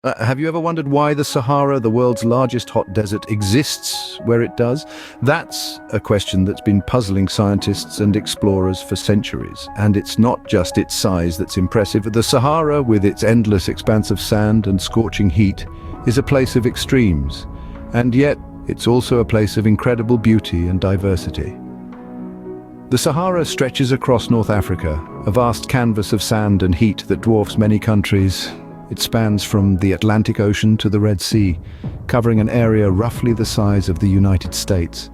Have you ever wondered why the Sahara, the world's largest hot desert, exists where it does? That's a question that's been puzzling scientists and explorers for centuries. And it's not just its size that's impressive. The Sahara, with its endless expanse of sand and scorching heat, is a place of extremes. And yet, it's also a place of incredible beauty and diversity. The Sahara stretches across North Africa, a vast canvas of sand and heat that dwarfs many countries. It spans from the Atlantic Ocean to the Red Sea, covering an area roughly the size of the United States.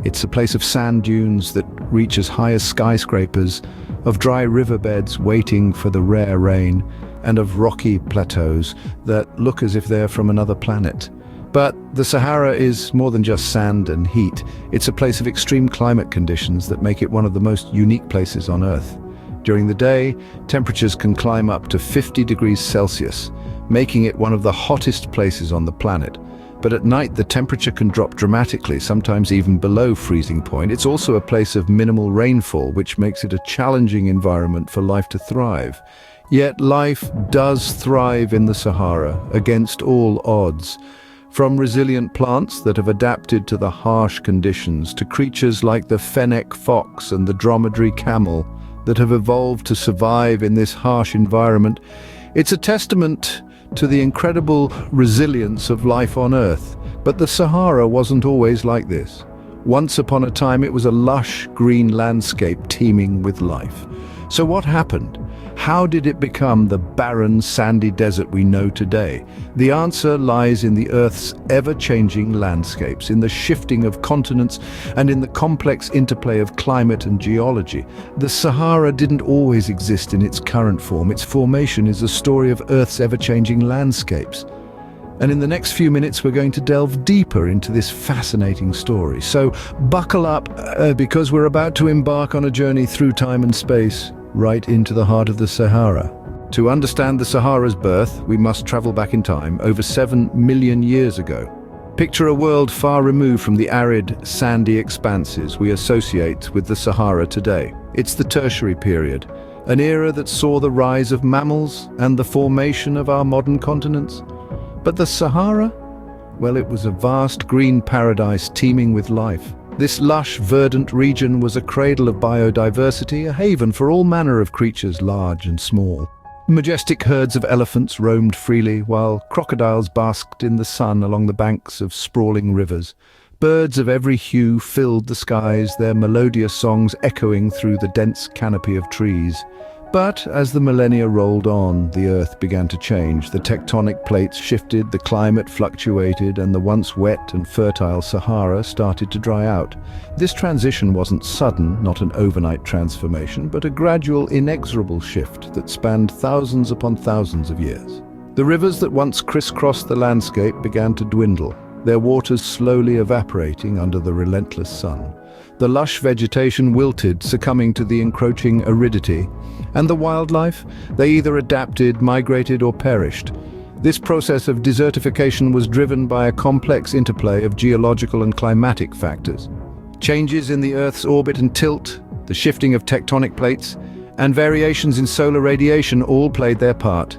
It's a place of sand dunes that reach as high as skyscrapers, of dry riverbeds waiting for the rare rain, and of rocky plateaus that look as if they're from another planet. But the Sahara is more than just sand and heat. It's a place of extreme climate conditions that make it one of the most unique places on Earth. During the day, temperatures can climb up to 50 degrees Celsius, making it one of the hottest places on the planet. But at night, the temperature can drop dramatically, sometimes even below freezing point. It's also a place of minimal rainfall, which makes it a challenging environment for life to thrive. Yet life does thrive in the Sahara, against all odds. From resilient plants that have adapted to the harsh conditions, to creatures like the fennec fox and the dromedary camel, that have evolved to survive in this harsh environment. It's a testament to the incredible resilience of life on Earth. But the Sahara wasn't always like this. Once upon a time, it was a lush green landscape teeming with life. So what happened? How did it become the barren, sandy desert we know today? The answer lies in the Earth's ever-changing landscapes, in the shifting of continents, and in the complex interplay of climate and geology. The Sahara didn't always exist in its current form. Its formation is a story of Earth's ever-changing landscapes. And in the next few minutes, we're going to delve deeper into this fascinating story. So buckle up, because we're about to embark on a journey through time and space, right into the heart of the Sahara. To understand the Sahara's birth, we must travel back in time, over 7 million years ago. Picture a world far removed from the arid, sandy expanses we associate with the Sahara today. It's the Tertiary period, an era that saw the rise of mammals and the formation of our modern continents. But the Sahara? Well, it was a vast green paradise teeming with life. This lush, verdant region was a cradle of biodiversity, a haven for all manner of creatures large and small. Majestic herds of elephants roamed freely, while crocodiles basked in the sun along the banks of sprawling rivers. Birds of every hue filled the skies, their melodious songs echoing through the dense canopy of trees. But as the millennia rolled on, the Earth began to change. The tectonic plates shifted, the climate fluctuated, and the once wet and fertile Sahara started to dry out. This transition wasn't sudden, not an overnight transformation, but a gradual, inexorable shift that spanned thousands upon thousands of years. The rivers that once crisscrossed the landscape began to dwindle, their waters slowly evaporating under the relentless sun. The lush vegetation wilted, succumbing to the encroaching aridity. And the wildlife? They either adapted, migrated, or perished. This process of desertification was driven by a complex interplay of geological and climatic factors. Changes in the Earth's orbit and tilt, the shifting of tectonic plates, and variations in solar radiation all played their part.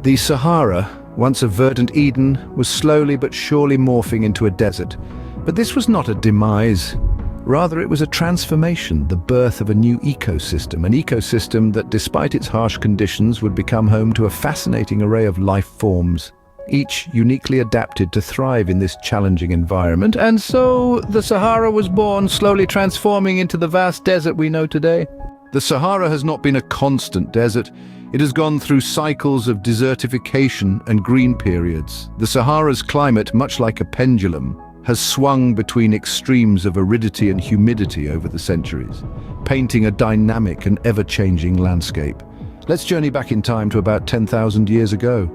The Sahara, once a verdant Eden, was slowly but surely morphing into a desert. But this was not a demise. Rather, it was a transformation, the birth of a new ecosystem, an ecosystem that, despite its harsh conditions, would become home to a fascinating array of life forms, each uniquely adapted to thrive in this challenging environment. And so, the Sahara was born, slowly transforming into the vast desert we know today. The Sahara has not been a constant desert. It has gone through cycles of desertification and green periods. The Sahara's climate, much like a pendulum, has swung between extremes of aridity and humidity over the centuries, painting a dynamic and ever-changing landscape. Let's journey back in time to about 10,000 years ago.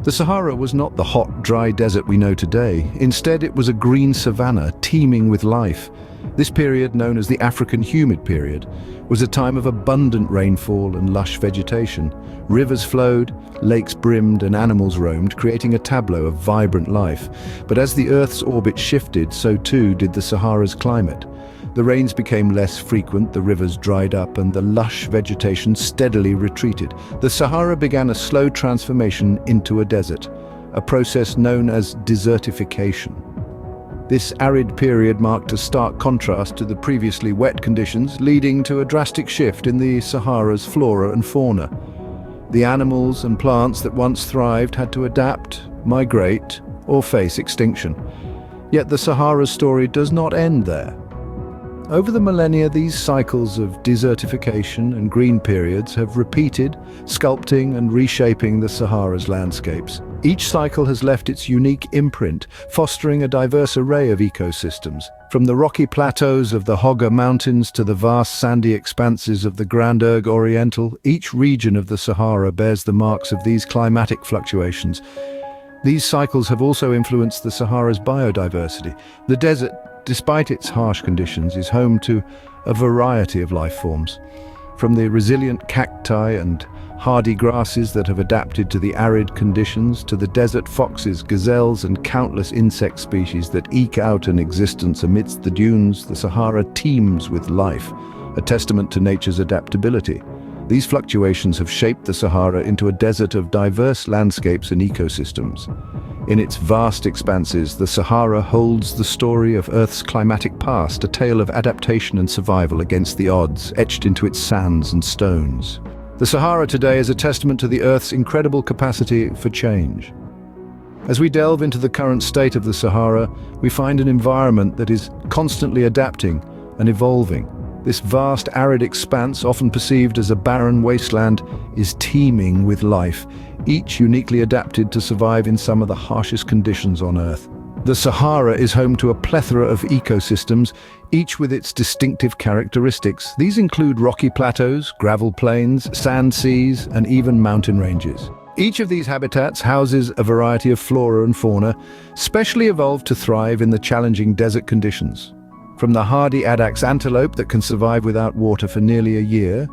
The Sahara was not the hot, dry desert we know today. Instead, it was a green savanna teeming with life. This period, known as the African humid period, was a time of abundant rainfall and lush vegetation. Rivers flowed, lakes brimmed, and animals roamed, creating a tableau of vibrant life. But as the Earth's orbit shifted, so too did the Sahara's climate. The rains became less frequent, the rivers dried up, and the lush vegetation steadily retreated. The Sahara began a slow transformation into a desert. a process known as desertification. This arid period marked a stark contrast to the previously wet conditions, leading to a drastic shift in the Sahara's flora and fauna. The animals and plants that once thrived had to adapt, migrate, or face extinction. Yet the Sahara's story does not end there. Over the millennia, these cycles of desertification and green periods have repeated, sculpting and reshaping the Sahara's landscapes. Each cycle has left its unique imprint, fostering a diverse array of ecosystems. From the rocky plateaus of the Hoggar Mountains to the vast sandy expanses of the Grand Erg Oriental, each region of the Sahara bears the marks of these climatic fluctuations. These cycles have also influenced the Sahara's biodiversity. The desert, despite its harsh conditions, is home to a variety of life forms. From the resilient cacti and hardy grasses that have adapted to the arid conditions, to the desert foxes, gazelles, and countless insect species that eke out an existence amidst the dunes, the Sahara teems with life, a testament to nature's adaptability. These fluctuations have shaped the Sahara into a desert of diverse landscapes and ecosystems. In its vast expanses, the Sahara holds the story of Earth's climatic past, a tale of adaptation and survival against the odds, etched into its sands and stones. The Sahara today is a testament to the Earth's incredible capacity for change. As we delve into the current state of the Sahara, we find an environment that is constantly adapting and evolving. This vast arid expanse, often perceived as a barren wasteland, is teeming with life, each uniquely adapted to survive in some of the harshest conditions on Earth. The Sahara is home to a plethora of ecosystems, each with its distinctive characteristics. These include rocky plateaus, gravel plains, sand seas, and even mountain ranges. Each of these habitats houses a variety of flora and fauna, specially evolved to thrive in the challenging desert conditions. From the hardy addax antelope that can survive without water for nearly a year,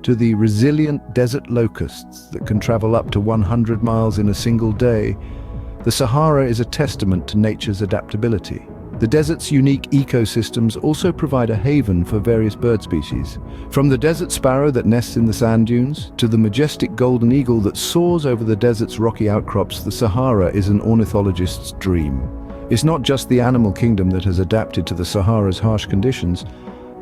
to the resilient desert locusts that can travel up to 100 miles in a single day, the Sahara is a testament to nature's adaptability. The desert's unique ecosystems also provide a haven for various bird species. From the desert sparrow that nests in the sand dunes, to the majestic golden eagle that soars over the desert's rocky outcrops, the Sahara is an ornithologist's dream. It's not just the animal kingdom that has adapted to the Sahara's harsh conditions.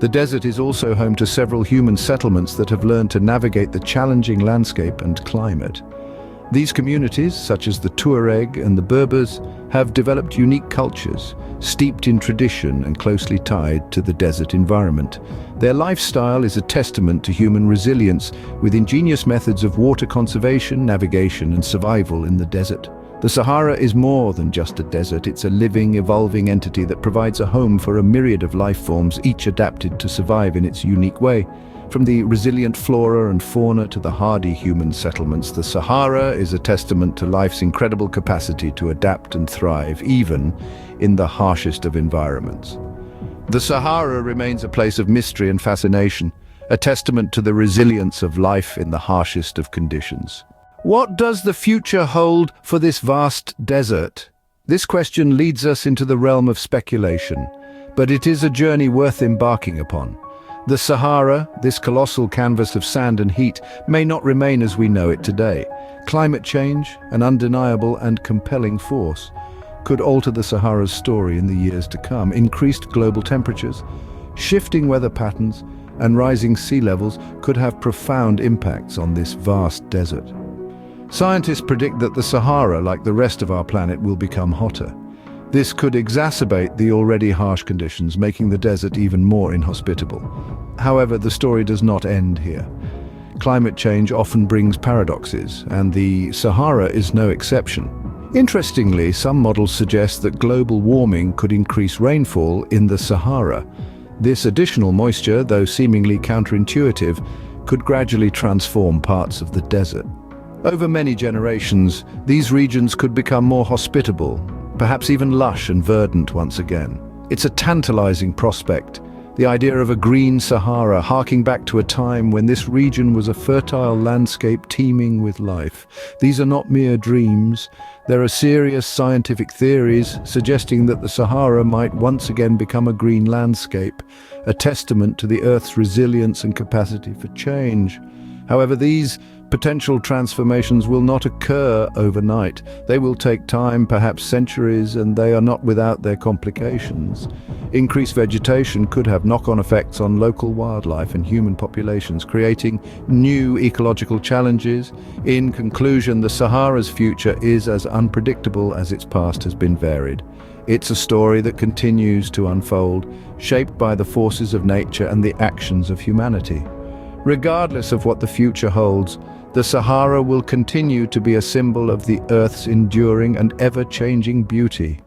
The desert is also home to several human settlements that have learned to navigate the challenging landscape and climate. These communities, such as the Tuareg and the Berbers, have developed unique cultures, steeped in tradition and closely tied to the desert environment. Their lifestyle is a testament to human resilience, with ingenious methods of water conservation, navigation, and survival in the desert. The Sahara is more than just a desert. It's a living, evolving entity that provides a home for a myriad of life forms, each adapted to survive in its unique way. From the resilient flora and fauna to the hardy human settlements, the Sahara is a testament to life's incredible capacity to adapt and thrive, even in the harshest of environments. The Sahara remains a place of mystery and fascination, a testament to the resilience of life in the harshest of conditions. What does the future hold for this vast desert? This question leads us into the realm of speculation, but it is a journey worth embarking upon. The Sahara, this colossal canvas of sand and heat, may not remain as we know it today. Climate change, an undeniable and compelling force, could alter the Sahara's story in the years to come. Increased global temperatures, shifting weather patterns, and rising sea levels could have profound impacts on this vast desert. Scientists predict that the Sahara, like the rest of our planet, will become hotter. This could exacerbate the already harsh conditions, making the desert even more inhospitable. However, the story does not end here. Climate change often brings paradoxes, and the Sahara is no exception. Interestingly, some models suggest that global warming could increase rainfall in the Sahara. This additional moisture, though seemingly counterintuitive, could gradually transform parts of the desert. Over many generations, these regions could become more hospitable, perhaps even lush and verdant once again. It's a tantalizing prospect, the idea of a green Sahara harking back to a time when this region was a fertile landscape teeming with life. These are not mere dreams. There are serious scientific theories suggesting that the Sahara might once again become a green landscape, a testament to the Earth's resilience and capacity for change. However, these Potential transformations will not occur overnight. They will take time, perhaps centuries, and they are not without their complications. Increased vegetation could have knock-on effects on local wildlife and human populations, creating new ecological challenges. In conclusion, the Sahara's future is as unpredictable as its past has been varied. It's a story that continues to unfold, shaped by the forces of nature and the actions of humanity. Regardless of what the future holds, the Sahara will continue to be a symbol of the Earth's enduring and ever-changing beauty.